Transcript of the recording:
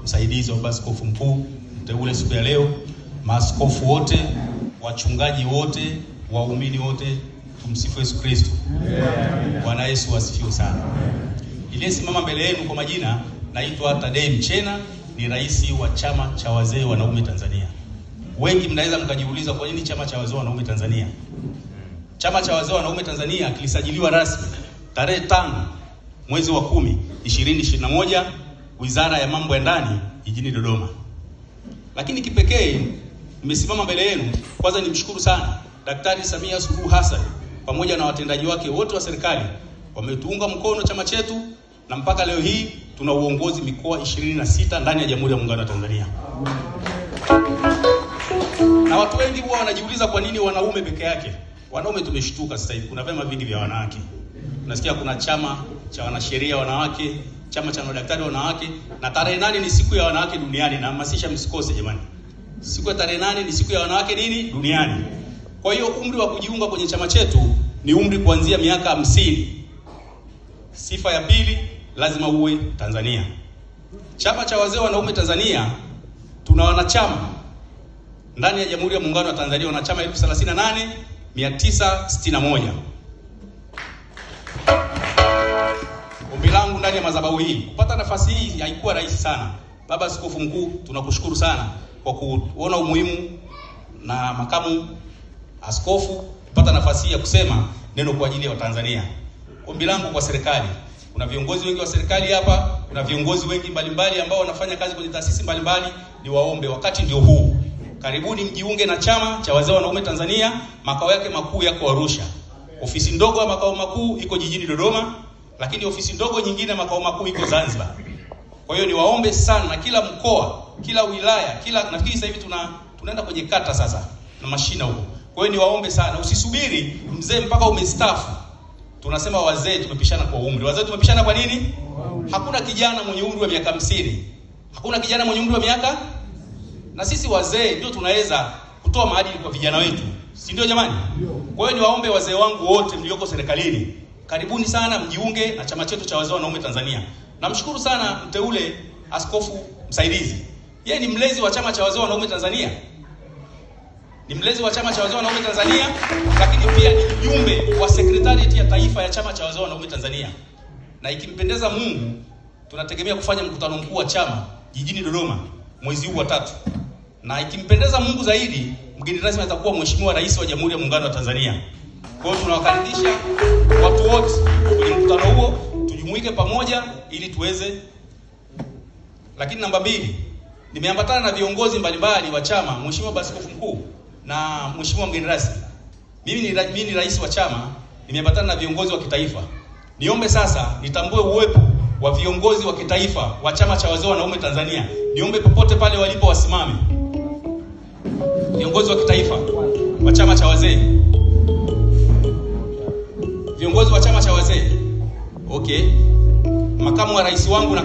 msaidizi wa Baba Askofu Mkuu mteule siku ya leo, maaskofu wote, wachungaji wote, waumini wote, tumsifu Yesu Kristo. Bwana Yesu asifiwe sana. Niliyesimama mbele yenu kwa majina naitwa Tadei Mchena, ni rais wa chama cha wazee wanaume Tanzania. Wengi mnaweza mkajiuliza kwa nini chama cha wazee wanaume Tanzania? Chama cha wazee wanaume Tanzania kilisajiliwa rasmi tarehe 5 mwezi wa 10 2021 Wizara ya Mambo ya Ndani jijini Dodoma. Lakini kipekee nimesimama mbele yenu kwanza nimshukuru sana Daktari Samia Suluhu Hassan pamoja na watendaji wake wote wa serikali, wametuunga mkono chama chetu na mpaka leo hii tuna uongozi mikoa 26 ndani ya Jamhuri ya Muungano wa Tanzania. Na watu wengi huwa wanajiuliza kwa nini wanaume peke yake. Wanaume tumeshtuka sasa hivi, kuna vyama vingi vya wanawake. Unasikia kuna chama cha wanasheria wanawake, chama cha madaktari wanawake, na tarehe 8 ni siku ya wanawake duniani, na hamasisha msikose jamani. Siku ya tarehe 8 ni siku ya wanawake nini? Duniani. Kwa hiyo umri wa kujiunga kwenye chama chetu ni umri kuanzia miaka 50. Sifa ya pili, lazima uwe Tanzania. Chama cha wazee wanaume Tanzania tuna wanachama ndani ya Jamhuri ya Muungano wa Tanzania, wanachama 38,961. Ombi langu ndani ya madhabahu hii, kupata nafasi hii haikuwa rahisi sana. Baba Askofu Mkuu, tunakushukuru sana kwa kuona umuhimu na makamu askofu kupata nafasi ya kusema neno kwa ajili ya Watanzania. Ombi langu kwa serikali, kuna viongozi wengi wa serikali hapa, kuna viongozi wengi mbalimbali ambao wanafanya kazi kwenye taasisi mbalimbali, ni waombe wakati ndio huu. Karibuni mjiunge na chama cha wazee wanaume Tanzania. Makao yake makuu yako Arusha. Ofisi ndogo ya makao makuu iko jijini Dodoma, lakini ofisi ndogo nyingine makao makuu iko Zanzibar. Kwa hiyo ni waombe sana, na kila mkoa, kila wilaya, nafikiri sasa hivi tunaenda kwenye kata sasa na mashina huko. Kwa hiyo ni waombe sana, usisubiri mzee mpaka umestaafu. Tunasema wazee tumepishana kwa umri. Wazee tumepishana kwa nini? Hakuna kijana mwenye umri wa miaka 50. Hakuna kijana mwenye umri wa miaka, na sisi wazee ndio tunaweza kutoa maadili kwa vijana wetu. Si ndio jamani? Kwa hiyo ni waombe wazee wangu wote mlioko serikalini, karibuni sana mjiunge na chama chetu cha wazee wanaume Tanzania. Namshukuru sana mteule askofu msaidizi. Yeye ni mlezi wa chama cha wazee wanaume Tanzania. Ni mlezi wa chama cha wazee wanaume Tanzania, lakini pia ni mjumbe wa sekretarieti ya taifa ya chama cha wazee wanaume Tanzania. Na ikimpendeza Mungu, tunategemea kufanya mkutano mkuu wa chama jijini Dodoma mwezi huu wa 3. Na ikimpendeza Mungu zaidi, mgeni rasmi atakuwa Mheshimiwa Rais wa Jamhuri ya Muungano wa Tanzania. Kwa hiyo tunawakaribisha watu wote kwenye mkutano huo, tujumuike pamoja ili tuweze. Lakini namba 2, nimeambatana na viongozi mbalimbali wa chama, Mheshimiwa Baba Askofu Mkuu na Mheshimiwa mgeni rasmi. Mimi ni rais wa chama, nimeambatana na viongozi wa kitaifa. Niombe sasa nitambue uwepo wa viongozi wa kitaifa wa chama cha wazee wanaume Tanzania. Niombe popote pale walipo wasimame. Viongozi wa kitaifa wa chama cha wazee. Viongozi wa chama cha wazee. Okay. Makamu wa rais wangu na